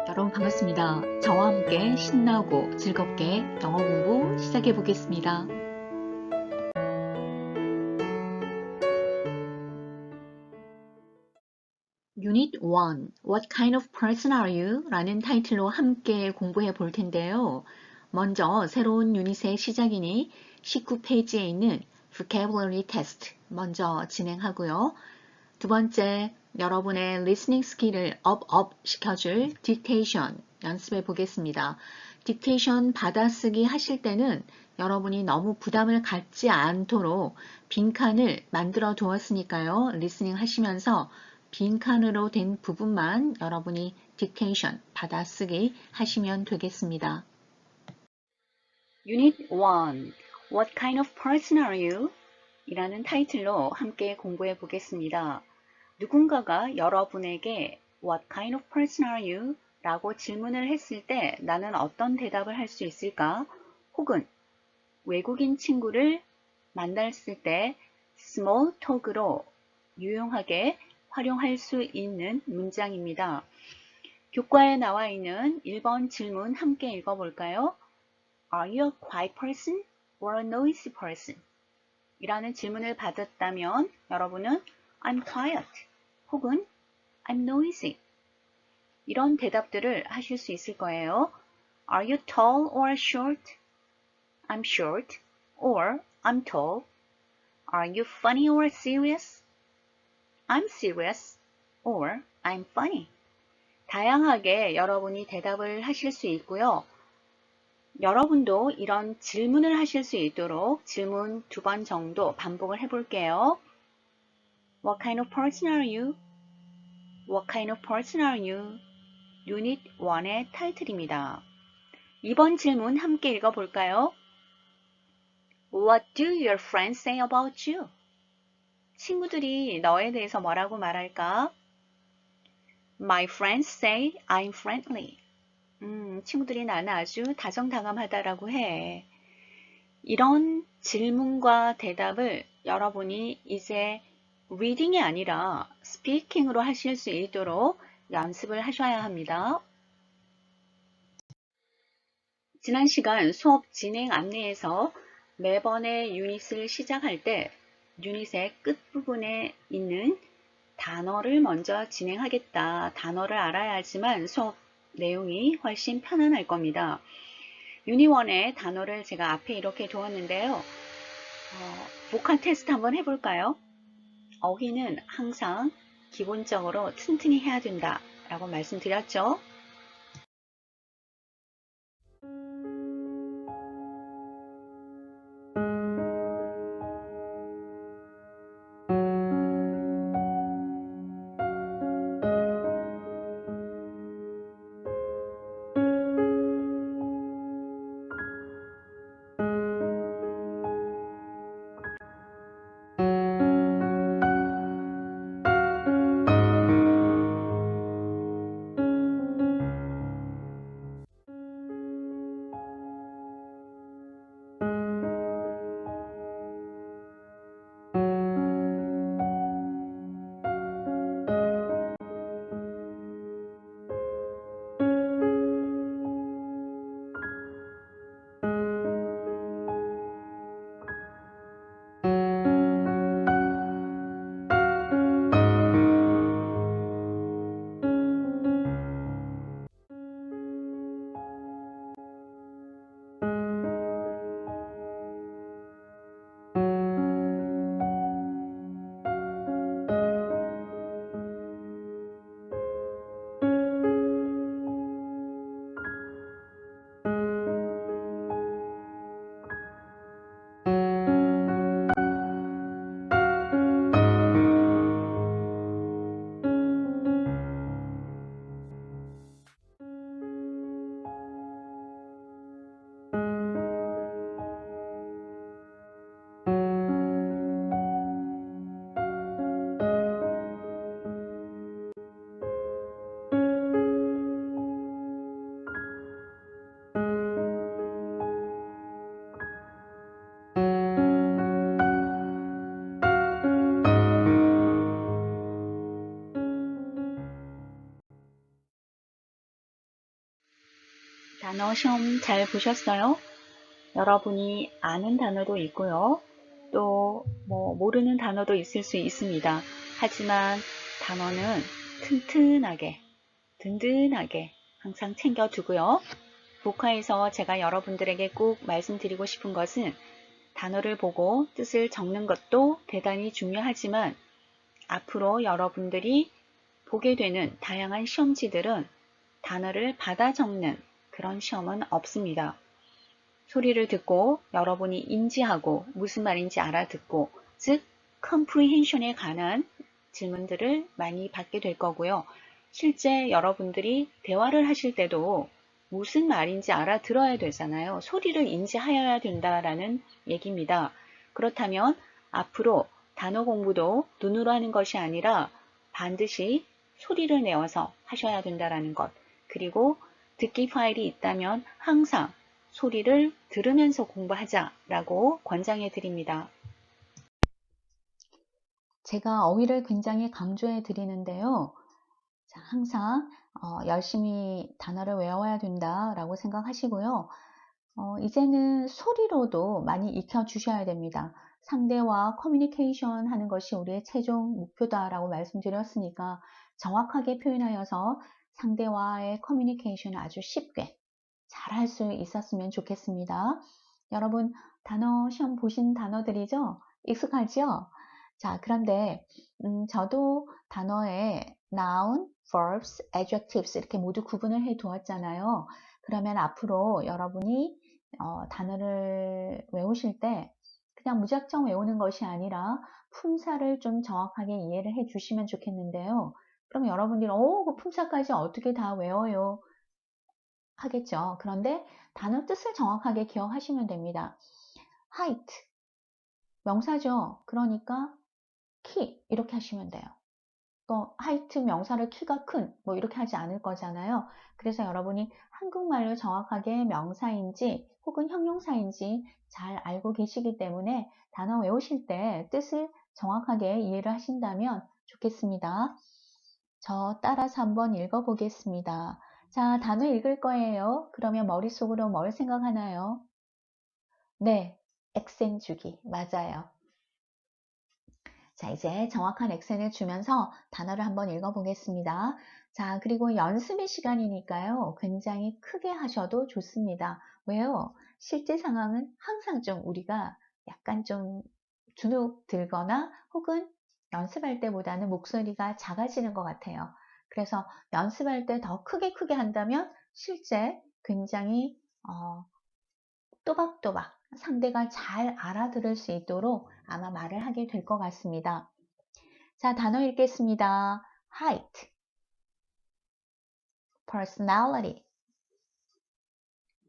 여러분 반갑습니다. 저와 함께 신나고 즐겁게 영어 공부 시작해 보겠습니다. Unit 1 What kind of person are you? 라는 타이틀로 함께 공부해 볼 텐데요. 먼저 새로운 유닛의 시작이니 19페이지에 있는 vocabulary test 먼저 진행하고요. 두 번째, 여러분의 listening 스킬을 업 시켜줄 dictation 연습해 보겠습니다. 딕테이션 받아쓰기 하실 때는 여러분이 너무 부담을 갖지 않도록 빈칸을 만들어 두었으니까요. 리스닝 하시면서 빈칸으로 된 부분만 여러분이 딕테이션 받아쓰기 하시면 되겠습니다. Unit 1 What kind of person are you? 이라는 타이틀로 함께 공부해 보겠습니다. 누군가가 여러분에게 What kind of person are you? 라고 질문을 했을 때 나는 어떤 대답을 할 수 있을까? 혹은 외국인 친구를 만났을 때 small talk으로 유용하게 활용할 수 있는 문장입니다. 교과에 나와 있는 1번 질문 함께 읽어볼까요? Are you a quiet person or a noisy person? 이라는 질문을 받았다면 여러분은 I'm quiet 혹은 I'm noisy 이런 대답들을 하실 수 있을 거예요. Are you tall or short? I'm short or I'm tall. Are you funny or serious? I'm serious or I'm funny. 다양하게 여러분이 대답을 하실 수 있고요. 여러분도 이런 질문을 하실 수 있도록 질문 2번 정도 반복을 해볼게요. What kind of person are you? What kind of person are you? 유닛 1의 타이틀입니다. 2번 질문 함께 읽어볼까요? What do your friends say about you? 친구들이 너에 대해서 뭐라고 말할까? My friends say I'm friendly. 친구들이 나는 아주 다정다감하다라고 해. 이런 질문과 대답을 여러분이 이제 reading이 아니라 speaking으로 하실 수 있도록 연습을 하셔야 합니다. 지난 시간 수업 진행 안내에서 매번의 유닛을 시작할 때 유닛의 끝부분에 있는 단어를 먼저 진행하겠다. 단어를 알아야지만 수업 내용이 훨씬 편안할 겁니다. 유닛 1의 단어를 제가 앞에 이렇게 두었는데요. 보컬 테스트 한번 해볼까요? 어휘는 항상 기본적으로 튼튼히 해야 된다 라고 말씀드렸죠. 단어 시험 잘 보셨어요? 여러분이 아는 단어도 있고요. 또 모르는 단어도 있을 수 있습니다. 하지만 단어는 튼튼하게, 든든하게 항상 챙겨두고요. 복화에서 제가 여러분들에게 꼭 말씀드리고 싶은 것은 단어를 보고 뜻을 적는 것도 대단히 중요하지만 앞으로 여러분들이 보게 되는 다양한 시험지들은 단어를 받아 적는 그런 시험은 없습니다. 소리를 듣고 여러분이 인지하고 무슨 말인지 알아듣고 즉 comprehension에 관한 질문들을 많이 받게 될 거고요. 실제 여러분들이 대화를 하실 때도 무슨 말인지 알아들어야 되잖아요. 소리를 인지하여야 된다라는 얘기입니다. 그렇다면 앞으로 단어 공부도 눈으로 하는 것이 아니라 반드시 소리를 내어서 하셔야 된다라는 것. 그리고 듣기 파일이 있다면 항상 소리를 들으면서 공부하자라고 권장해 드립니다. 제가 어휘를 굉장히 강조해 드리는데요. 자, 항상 열심히 단어를 외워야 된다라고 생각하시고요. 이제는 소리로도 많이 익혀 주셔야 됩니다. 상대와 커뮤니케이션 하는 것이 우리의 최종 목표다라고 말씀드렸으니까 정확하게 표현하여서 상대와의 커뮤니케이션을 아주 쉽게 잘 할 수 있었으면 좋겠습니다. 여러분 단어 시험 보신 단어들이죠? 익숙하죠? 자, 그런데 저도 단어에 noun, verbs, adjectives 이렇게 모두 구분을 해 두었잖아요. 그러면 앞으로 여러분이 단어를 외우실 때 그냥 무작정 외우는 것이 아니라 품사를 좀 정확하게 이해를 해 주시면 좋겠는데요. 그럼 여러분들이 그 품사까지 어떻게 다 외워요? 하겠죠. 그런데 단어 뜻을 정확하게 기억하시면 됩니다. height, 명사죠. 그러니까 키 이렇게 하시면 돼요. 또 height 명사를 키가 큰 이렇게 하지 않을 거잖아요. 그래서 여러분이 한국말로 정확하게 명사인지 혹은 형용사인지 잘 알고 계시기 때문에 단어 외우실 때 뜻을 정확하게 이해를 하신다면 좋겠습니다. 저 따라서 한번 읽어보겠습니다. 자, 단어 읽을 거예요. 그러면 머릿속으로 뭘 생각하나요? 네, 액센 주기. 맞아요. 자, 이제 정확한 액센을 주면서 단어를 한번 읽어보겠습니다. 자, 그리고 연습의 시간이니까요. 굉장히 크게 하셔도 좋습니다. 왜요? 실제 상황은 항상 좀 우리가 약간 좀 주눅 들거나 혹은 연습할 때보다는 목소리가 작아지는 것 같아요. 그래서 연습할 때 더 크게 한다면 실제 굉장히 또박또박 상대가 잘 알아들을 수 있도록 아마 말을 하게 될 것 같습니다. 자, 단어 읽겠습니다. height, personality,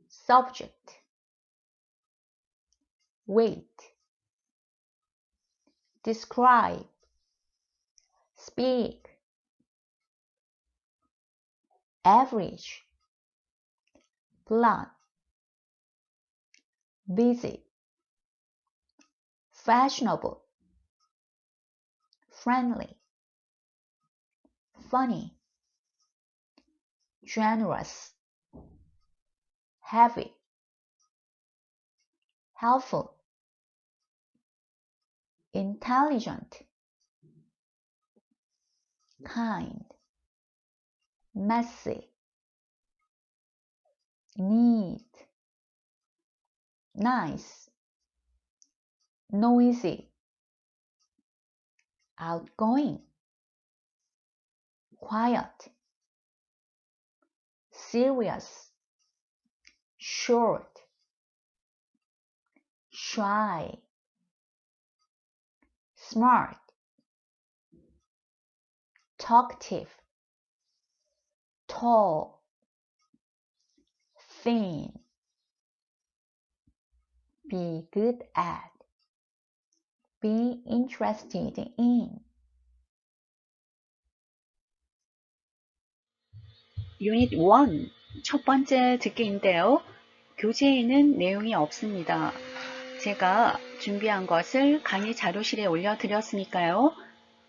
subject, weight, describe, speak, average, blunt, busy, fashionable, friendly, funny, generous, heavy, helpful, intelligent, kind, messy, neat, nice, noisy, outgoing, quiet, serious, short, shy, smart, talkative, tall, thin, be good at, be interested in. 유닛 1 첫 번째 듣기인데요. 교재에는 내용이 없습니다. 제가 준비한 것을 강의 자료실에 올려드렸으니까요.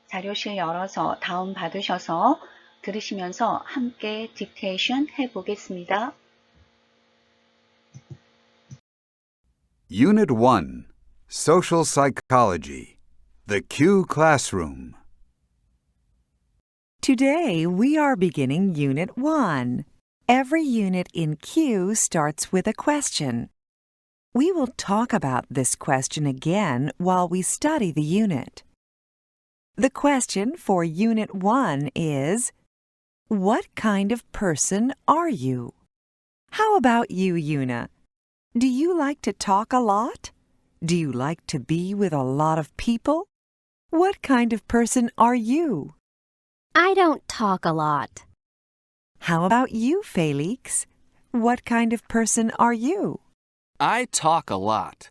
자료실 열어서 다운받으셔서 들으시면서 함께 딕테이션 해보겠습니다. Unit 1, Social Psychology, The Q Classroom. Today we are beginning Unit 1. Every unit in Q starts with a question. We will talk about this question again while we study the unit. The question for Unit 1 is, what kind of person are you? How about you, Yuna? Do you like to talk a lot? Do you like to be with a lot of people? What kind of person are you? I don't talk a lot. How about you, Felix? What kind of person are you? I talk a lot.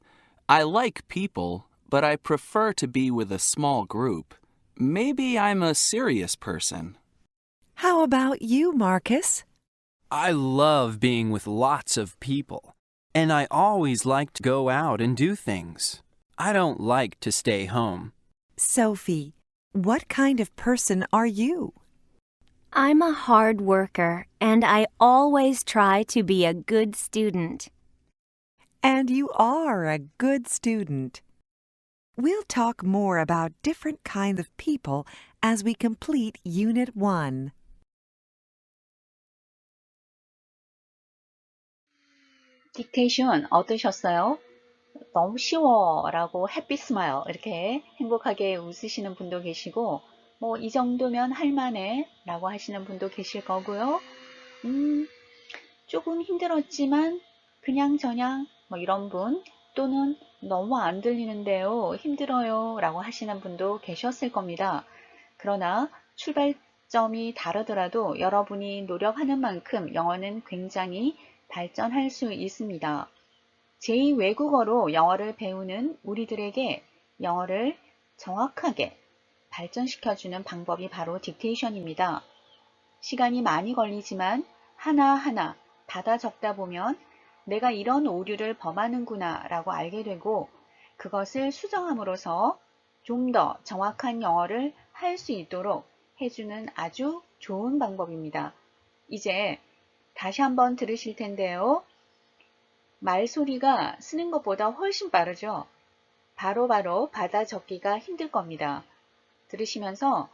I like people, but I prefer to be with a small group. Maybe I'm a serious person. How about you, Marcus? I love being with lots of people, and I always like to go out and do things. I don't like to stay home. Sophie, what kind of person are you? I'm a hard worker, and I always try to be a good student. And you are a good student. We'll talk more about different kinds of people as we complete Unit 1. 딕테이션 어떠셨어요? 너무 쉬워 라고 해피 스마일 이렇게 행복하게 웃으시는 분도 계시고 이 정도면 할만해 라고 하시는 분도 계실 거고요. 조금 힘들었지만 그냥저냥 이런 분 또는 너무 안 들리는데요. 힘들어요 라고 하시는 분도 계셨을 겁니다. 그러나 출발점이 다르더라도 여러분이 노력하는 만큼 영어는 굉장히 발전할 수 있습니다. 제2외국어로 영어를 배우는 우리들에게 영어를 정확하게 발전시켜주는 방법이 바로 딕테이션입니다. 시간이 많이 걸리지만 하나하나 받아 적다 보면 내가 이런 오류를 범하는구나 라고 알게 되고 그것을 수정함으로써 좀 더 정확한 영어를 할 수 있도록 해주는 아주 좋은 방법입니다. 이제 다시 한번 들으실 텐데요. 말소리가 쓰는 것보다 훨씬 빠르죠. 바로바로 받아 적기가 힘들 겁니다. 들으시면서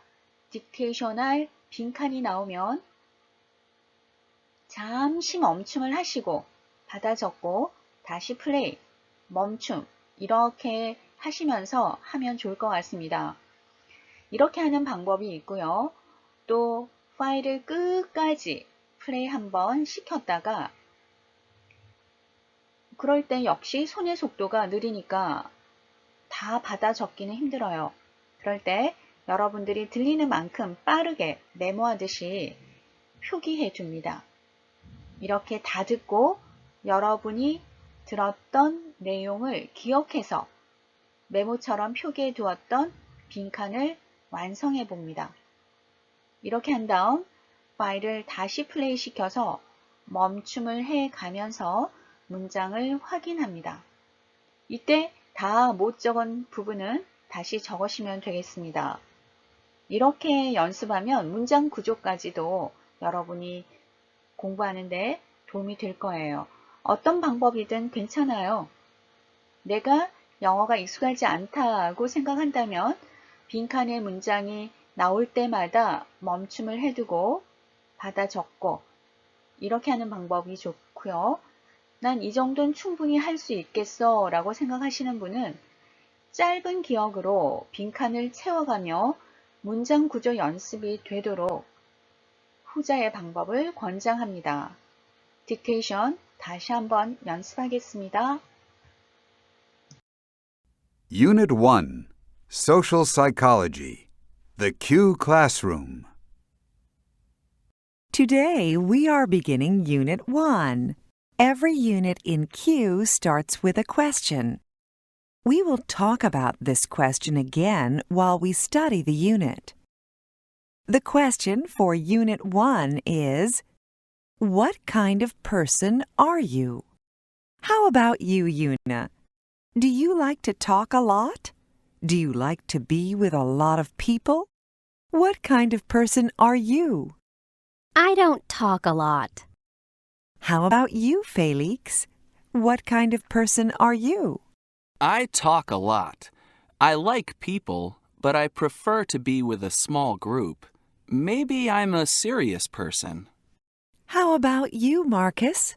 딕테이션할 빈칸이 나오면 잠시 멈춤을 하시고 받아 적고 다시 플레이, 멈춤 이렇게 하시면서 하면 좋을 것 같습니다. 이렇게 하는 방법이 있고요. 또 파일을 끝까지 플레이 한번 시켰다가 그럴 때 역시 손의 속도가 느리니까 다 받아 적기는 힘들어요. 그럴 때 여러분들이 들리는 만큼 빠르게 메모하듯이 표기해 줍니다. 이렇게 다 듣고 여러분이 들었던 내용을 기억해서 메모처럼 표기해 두었던 빈칸을 완성해 봅니다. 이렇게 한 다음 파일을 다시 플레이 시켜서 멈춤을 해 가면서 문장을 확인합니다. 이때 다 못 적은 부분은 다시 적으시면 되겠습니다. 이렇게 연습하면 문장 구조까지도 여러분이 공부하는데 도움이 될 거예요. 어떤 방법이든 괜찮아요. 내가 영어가 익숙하지 않다고 생각한다면 빈칸의 문장이 나올 때마다 멈춤을 해두고 받아 적고 이렇게 하는 방법이 좋고요. 난 이 정도는 충분히 할 수 있겠어 라고 생각하시는 분은 짧은 기억으로 빈칸을 채워가며 문장 구조 연습이 되도록 후자의 방법을 권장합니다. 딕테이션 다시 한번 연습하겠습니다. Unit 1, Social Psychology, The Q Classroom. Today we are beginning Unit 1. Every unit in Q starts with a question. We will talk about this question again while we study the unit. The question for Unit 1 is, what kind of person are you? How about you, Yuna? Do you like to talk a lot? Do you like to be with a lot of people? What kind of person are you? I don't talk a lot. How about you, Felix? What kind of person are you? I talk a lot. I like people, but I prefer to be with a small group. Maybe I'm a serious person. How about you, Marcus?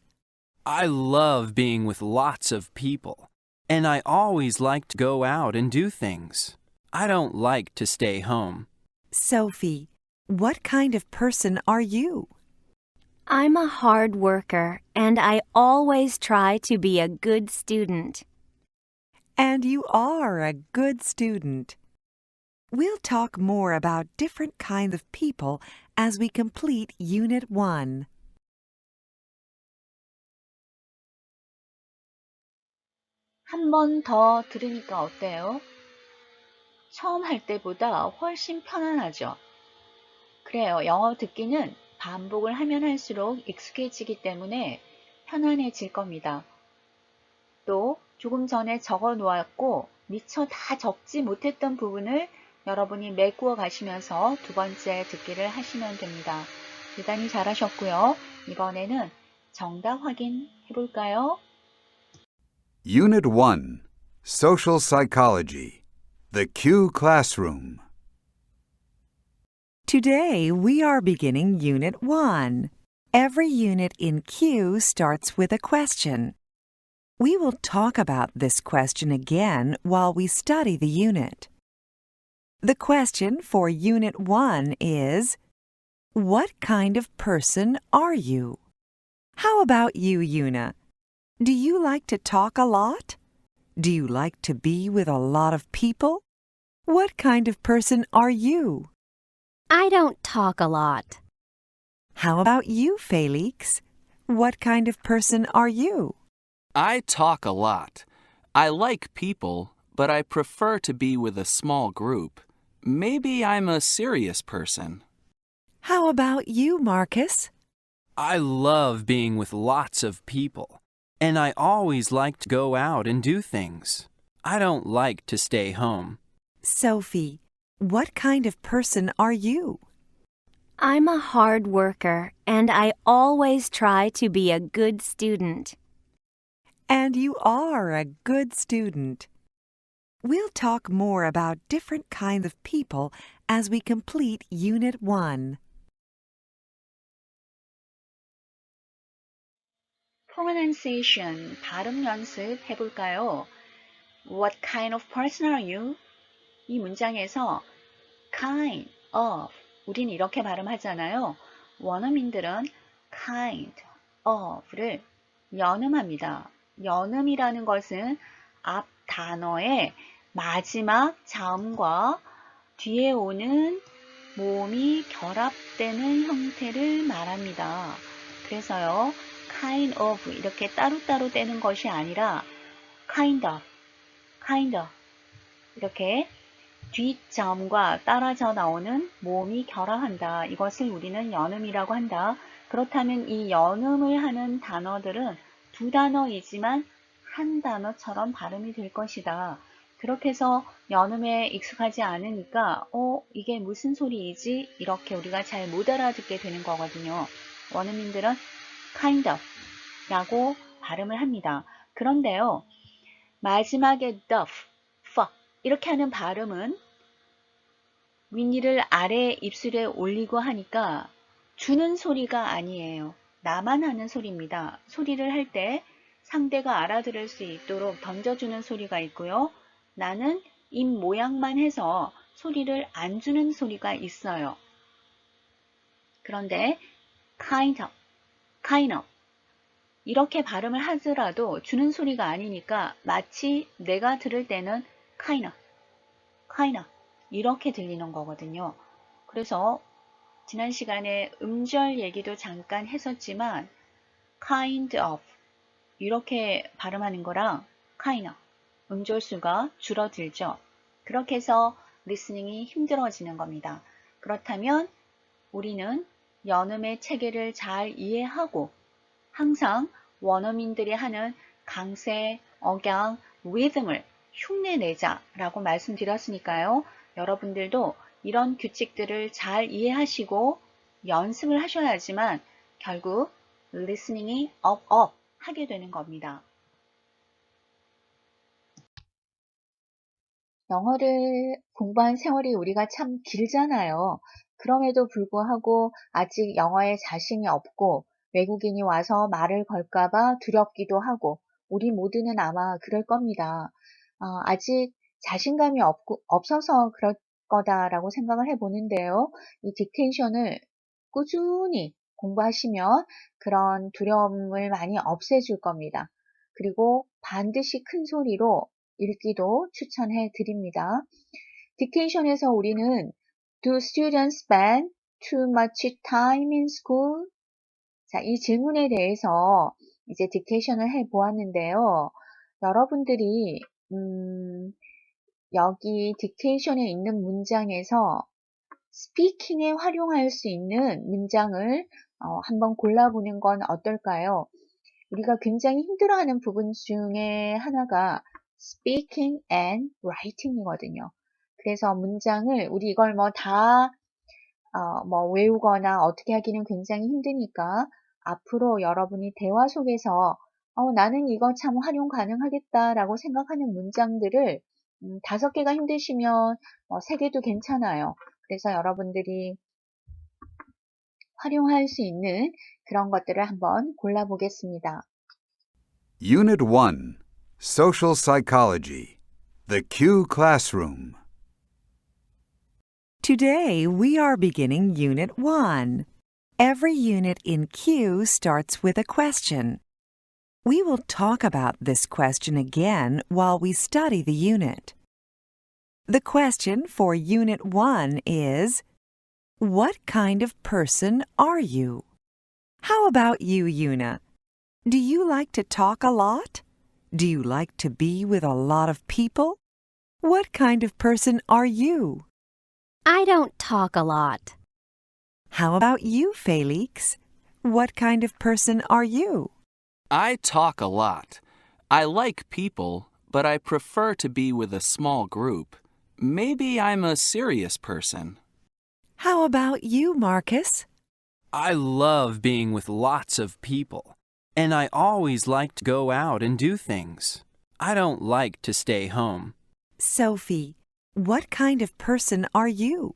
I love being with lots of people, and I always like to go out and do things. I don't like to stay home. Sophie, what kind of person are you? I'm a hard worker, and I always try to be a good student. And you are a good student. We'll talk more about different kinds of people as we complete Unit 1. 한 번 더 들으니까 어때요? 처음 할 때보다 훨씬 편안하죠? 그래요. 영어 듣기는 반복을 하면 할수록 익숙해지기 때문에 편안해질 겁니다. 또 조금 전에 적어 놓았고 미처 다 적지 못했던 부분을 여러분이 메꾸어 가시면서 두 번째 듣기를 하시면 됩니다. 대단히 잘하셨고요. 이번에는 정답 확인해 볼까요? Unit 1, Social Psychology, The Q Classroom. Today we are beginning Unit 1. Every unit in Q starts with a question. We will talk about this question again while we study the unit. The question for Unit 1 is, what kind of person are you? How about you, Una? Do you like to talk a lot? Do you like to be with a lot of people? What kind of person are you? I don't talk a lot. How about you, Felix? What kind of person are you? I talk a lot. I like people, but I prefer to be with a small group. Maybe I'm a serious person. How about you, Marcus? I love being with lots of people, and I always like to go out and do things. I don't like to stay home. Sophie, what kind of person are you? I'm a hard worker, and I always try to be a good student. And you are a good student. We'll talk more about different kinds of people as we complete Unit 1. pronunciation, 발음 연습 해볼까요? What kind of person are you? 이 문장에서 kind of, 우린 이렇게 발음하잖아요. 원어민들은 kind of를 연음합니다. 연음이라는 것은 앞 단어의 마지막 자음과 뒤에 오는 모음이 결합되는 형태를 말합니다. 그래서요, kind of 이렇게 따로따로 떼는 것이 아니라 kind of 이렇게 뒷자음과 따라져 나오는 모음이 결합한다. 이것을 우리는 연음이라고 한다. 그렇다면 이 연음을 하는 단어들은 두 단어이지만 한 단어처럼 발음이 될 것이다. 그렇게 해서 연음에 익숙하지 않으니까 이게 무슨 소리이지? 이렇게 우리가 잘 못 알아듣게 되는 거거든요. 원어민들은 kind of 라고 발음을 합니다. 그런데요, 마지막에 the, f 이렇게 하는 발음은 윗니를 아래 입술에 올리고 하니까 주는 소리가 아니에요. 나만 하는 소리입니다. 소리를 할 때 상대가 알아들을 수 있도록 던져주는 소리가 있고요. 나는 입 모양만 해서 소리를 안 주는 소리가 있어요. 그런데 kind of 이렇게 발음을 하더라도 주는 소리가 아니니까 마치 내가 들을 때는 kind of 이렇게 들리는 거거든요. 그래서 지난 시간에 음절 얘기도 잠깐 했었지만 kind of 이렇게 발음하는 거랑 kind of 음절수가 줄어들죠. 그렇게 해서 리스닝이 힘들어지는 겁니다. 그렇다면 우리는 연음의 체계를 잘 이해하고 항상 원어민들이 하는 강세, 억양, 리듬을 흉내내자라고 말씀드렸으니까요. 여러분들도 이런 규칙들을 잘 이해하시고 연습을 하셔야지만 결국 리스닝이 업 하게 되는 겁니다. 영어를 공부한 세월이 우리가 참 길잖아요. 그럼에도 불구하고 아직 영어에 자신이 없고 외국인이 와서 말을 걸까봐 두렵기도 하고 우리 모두는 아마 그럴 겁니다. 아직 자신감이 없어서 그럴 거다라고 생각을 해보는데요. 이 딕테이션을 꾸준히 공부하시면 그런 두려움을 많이 없애줄 겁니다. 그리고 반드시 큰 소리로 읽기도 추천해 드립니다. 딕테이션에서 우리는 Do students spend too much time in school? 자, 이 질문에 대해서 이제 딕테이션을 해 보았는데요. 여러분들이 여기 딕테이션에 있는 문장에서 스피킹에 활용할 수 있는 문장을 한번 골라보는 건 어떨까요? 우리가 굉장히 힘들어하는 부분 중에 하나가 speaking and writing이거든요. 그래서 문장을 우리 이걸 외우거나 어떻게 하기는 굉장히 힘드니까 앞으로 여러분이 대화 속에서 나는 이거 참 활용 가능하겠다라고 생각하는 문장들을 5개가 힘드시면 3개도 괜찮아요. 그래서 여러분들이 활용할 수 있는 그런 것들을 한번 골라보겠습니다. Unit 1, Social Psychology, The Q Classroom. Today we are beginning Unit 1. Every unit in Q starts with a question. We will talk about this question again while we study the unit. The question for Unit 1 is, what kind of person are you? How about you, Yuna? Do you like to talk a lot? Do you like to be with a lot of people? What kind of person are you? I don't talk a lot. How about you, Felix? What kind of person are you? I talk a lot. I like people, but I prefer to be with a small group. Maybe I'm a serious person. How about you, Marcus? I love being with lots of people, and I always like to go out and do things. I don't like to stay home. Sophie, what kind of person are you?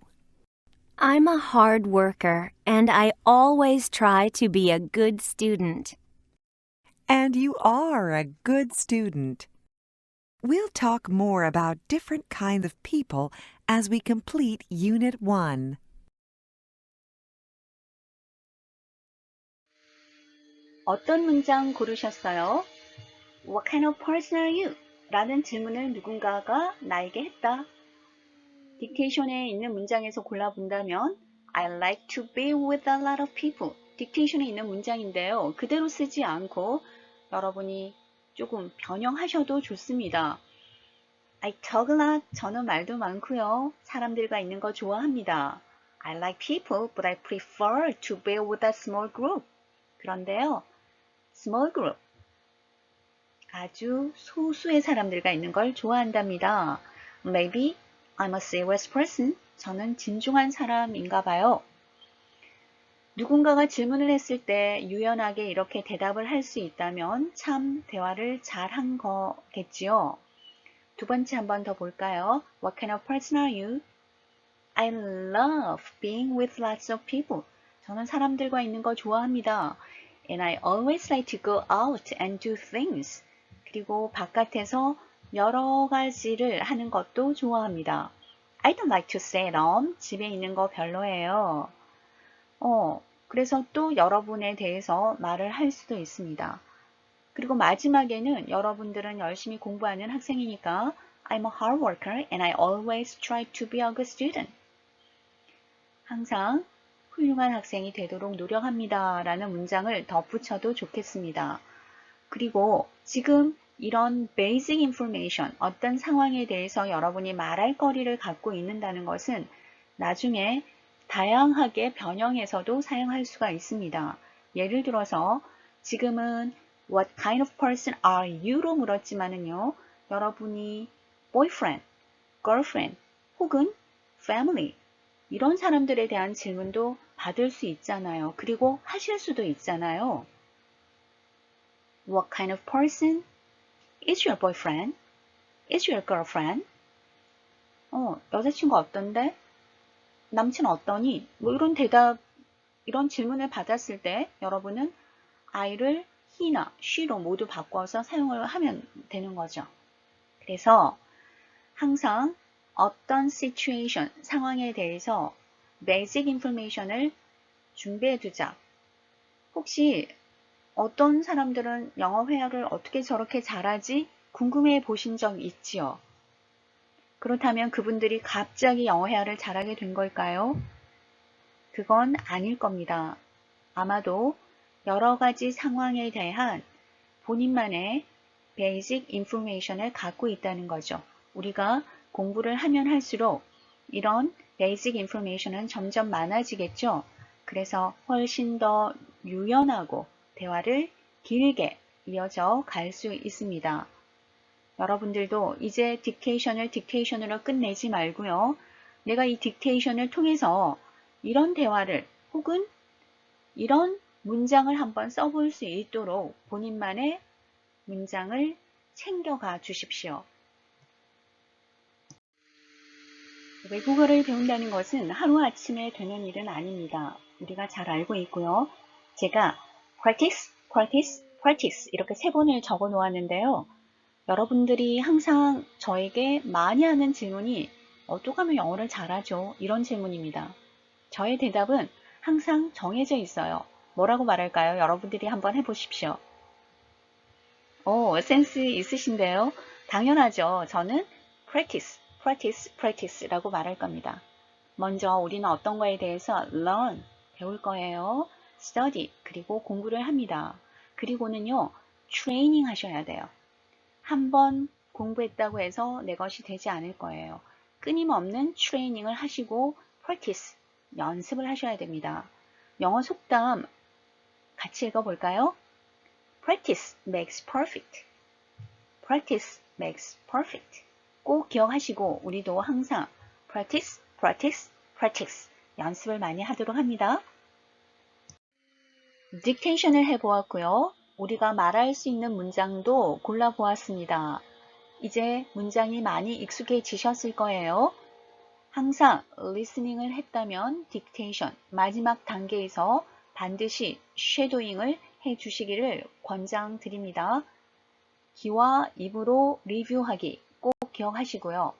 I'm a hard worker, and I always try to be a good student. And you are a good student. We'll talk more about different kinds of people as we complete Unit 1. 어떤 문장 고르셨어요? What kind of person are you? 라는 질문을 누군가가 나에게 했다. 딕테이션에 있는 문장에서 골라본다면 I like to be with a lot of people. 딕테이션에 있는 문장인데요. 그대로 쓰지 않고 여러분이 조금 변형하셔도 좋습니다. I talk a lot. 저는 말도 많고요. 사람들과 있는 거 좋아합니다. I like people, but I prefer to be with a small group. 그런데요. small group. 아주 소수의 사람들과 있는 걸 좋아한답니다. Maybe I'm a serious person. 저는 진중한 사람인가 봐요. 누군가가 질문을 했을 때 유연하게 이렇게 대답을 할 수 있다면 참 대화를 잘한 거겠지요. 두 번째 한 번 더 볼까요? What kind of person are you? I love being with lots of people. 저는 사람들과 있는 거 좋아합니다. And I always like to go out and do things. 그리고 바깥에서 여러 가지를 하는 것도 좋아합니다. I don't like to stay at home. 집에 있는 거 별로예요. 그래서 또 여러분에 대해서 말을 할 수도 있습니다. 그리고 마지막에는 여러분들은 열심히 공부하는 학생이니까 I'm a hard worker and I always try to be a good student. 항상 훌륭한 학생이 되도록 노력합니다. 라는 문장을 덧붙여도 좋겠습니다. 그리고 지금 이런 basic information, 어떤 상황에 대해서 여러분이 말할 거리를 갖고 있는다는 것은 나중에 다양하게 변형해서도 사용할 수가 있습니다. 예를 들어서 지금은 What kind of person are you로 물었지만은요. 여러분이 boyfriend, girlfriend 혹은 family 이런 사람들에 대한 질문도 받을 수 있잖아요. 그리고 하실 수도 있잖아요. What kind of person is your boyfriend? Is your girlfriend? 여자친구 어떤데? 남친 어떠니? 뭐 이런 대답, 이런 질문을 받았을 때 여러분은 I를 he나 she로 모두 바꿔서 사용을 하면 되는 거죠. 그래서 항상 어떤 situation, 상황에 대해서 basic information을 준비해 두자. 혹시 어떤 사람들은 영어 회화를 어떻게 저렇게 잘하지? 궁금해 보신 적 있지요? 그렇다면 그분들이 갑자기 영어 회화를 잘하게 된 걸까요? 그건 아닐 겁니다. 아마도 여러 가지 상황에 대한 본인만의 베이직 인포메이션을 갖고 있다는 거죠. 우리가 공부를 하면 할수록 이런 베이직 인포메이션은 점점 많아지겠죠. 그래서 훨씬 더 유연하고 대화를 길게 이어져 갈 수 있습니다. 여러분들도 이제 딕테이션으로 끝내지 말고요. 내가 이 딕테이션을 통해서 이런 대화를 혹은 이런 문장을 한번 써볼 수 있도록 본인만의 문장을 챙겨가 주십시오. 외국어를 배운다는 것은 하루아침에 되는 일은 아닙니다. 우리가 잘 알고 있고요. 제가 practice 이렇게 3번을 적어 놓았는데요. 여러분들이 항상 저에게 많이 하는 질문이 어떻게 하면 영어를 잘하죠? 이런 질문입니다. 저의 대답은 항상 정해져 있어요. 뭐라고 말할까요? 여러분들이 한번 해보십시오. 센스 있으신데요? 당연하죠. 저는 practice라고 말할 겁니다. 먼저 우리는 어떤 거에 대해서 learn, 배울 거예요. study, 그리고 공부를 합니다. 그리고는요, training 하셔야 돼요. 한번 공부했다고 해서 내 것이 되지 않을 거예요. 끊임없는 트레이닝을 하시고 practice, 연습을 하셔야 됩니다. 영어 속담 같이 읽어볼까요? Practice makes perfect. Practice makes perfect. 꼭 기억하시고 우리도 항상 practice 연습을 많이 하도록 합니다. 딕테이션을 해보았고요. 우리가 말할 수 있는 문장도 골라보았습니다. 이제 문장이 많이 익숙해지셨을 거예요. 항상 리스닝을 했다면 딕테이션 마지막 단계에서 반드시 쉐도잉을 해주시기를 권장드립니다. 귀와 입으로 리뷰하기 꼭 기억하시고요.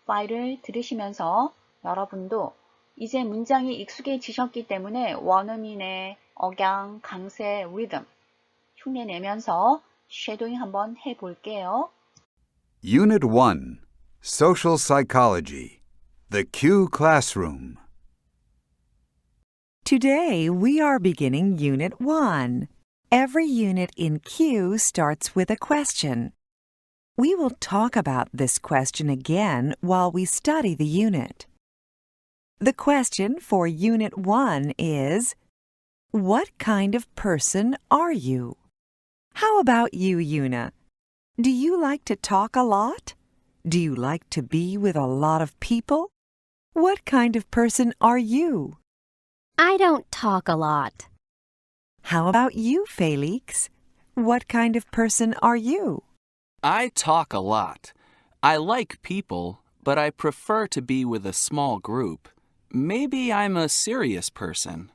파일을 들으시면서 여러분도 이제 문장이 익숙해지셨기 때문에 원어민의 억양, 강세, 리듬 흉내내면서 쉐도잉 한번 해볼게요. Unit 1, Social Psychology, The Q Classroom. Today we are beginning Unit 1. Every unit in Q starts with a question. We will talk about this question again while we study the unit. The question for Unit 1 is, what kind of person are you? How about you, Yuna? Do you like to talk a lot? Do you like to be with a lot of people? What kind of person are you? I don't talk a lot. How about you, Felix? What kind of person are you? I talk a lot. I like people, but I prefer to be with a small group. Maybe I'm a serious person.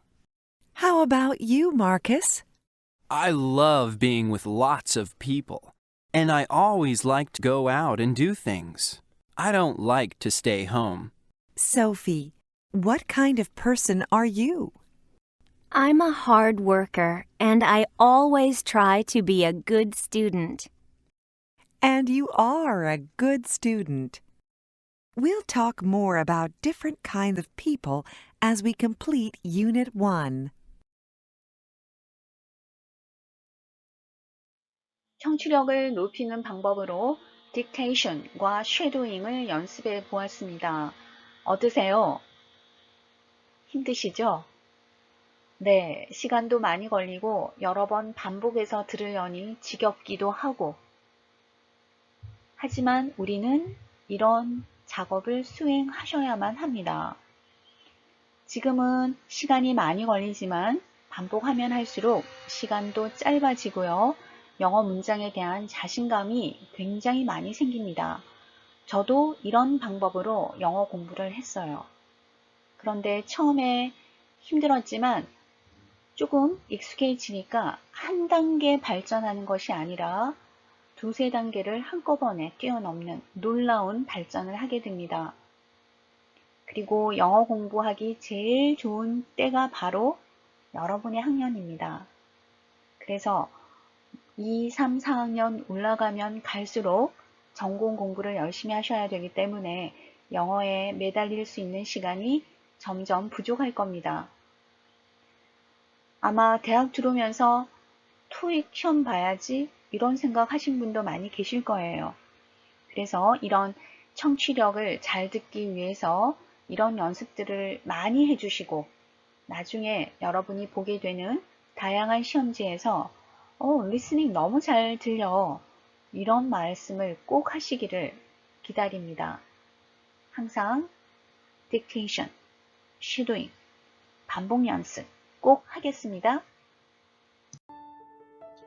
How about you, Marcus? I love being with lots of people, and I always like to go out and do things. I don't like to stay home. Sophie, what kind of person are you? I'm a hard worker, and I always try to be a good student. And you are a good student. We'll talk more about different kinds of people as we complete Unit 1. 청취력을 높이는 방법으로 딕테이션과 쉐도잉을 연습해 보았습니다. 어떠세요? 힘드시죠? 네, 시간도 많이 걸리고 여러 번 반복해서 들으려니 지겹기도 하고 하지만 우리는 이런 작업을 수행하셔야만 합니다. 지금은 시간이 많이 걸리지만 반복하면 할수록 시간도 짧아지고요. 영어 문장에 대한 자신감이 굉장히 많이 생깁니다. 저도 이런 방법으로 영어 공부를 했어요. 그런데 처음에 힘들었지만 조금 익숙해지니까 한 단계 발전하는 것이 아니라 두세 단계를 한꺼번에 뛰어넘는 놀라운 발전을 하게 됩니다. 그리고 영어 공부하기 제일 좋은 때가 바로 여러분의 학년입니다. 그래서 2, 3, 4학년 올라가면 갈수록 전공 공부를 열심히 하셔야 되기 때문에 영어에 매달릴 수 있는 시간이 점점 부족할 겁니다. 아마 대학 들어오면서 토익 시험 봐야지 이런 생각 하신 분도 많이 계실 거예요. 그래서 이런 청취력을 잘 듣기 위해서 이런 연습들을 많이 해주시고 나중에 여러분이 보게 되는 다양한 시험지에서 리스닝 너무 잘 들려 이런 말씀을 꼭 하시기를 기다립니다. 항상 dictation, shadowing, 반복 연습 꼭 하겠습니다.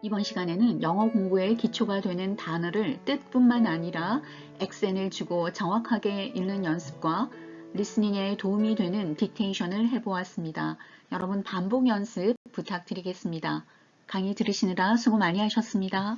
이번 시간에는 영어 공부의 기초가 되는 단어를 뜻뿐만 아니라 액센을 주고 정확하게 읽는 연습과 리스닝에 도움이 되는 딕테이션을 해보았습니다. 여러분 반복 연습 부탁드리겠습니다. 강의 들으시느라 수고 많이 하셨습니다.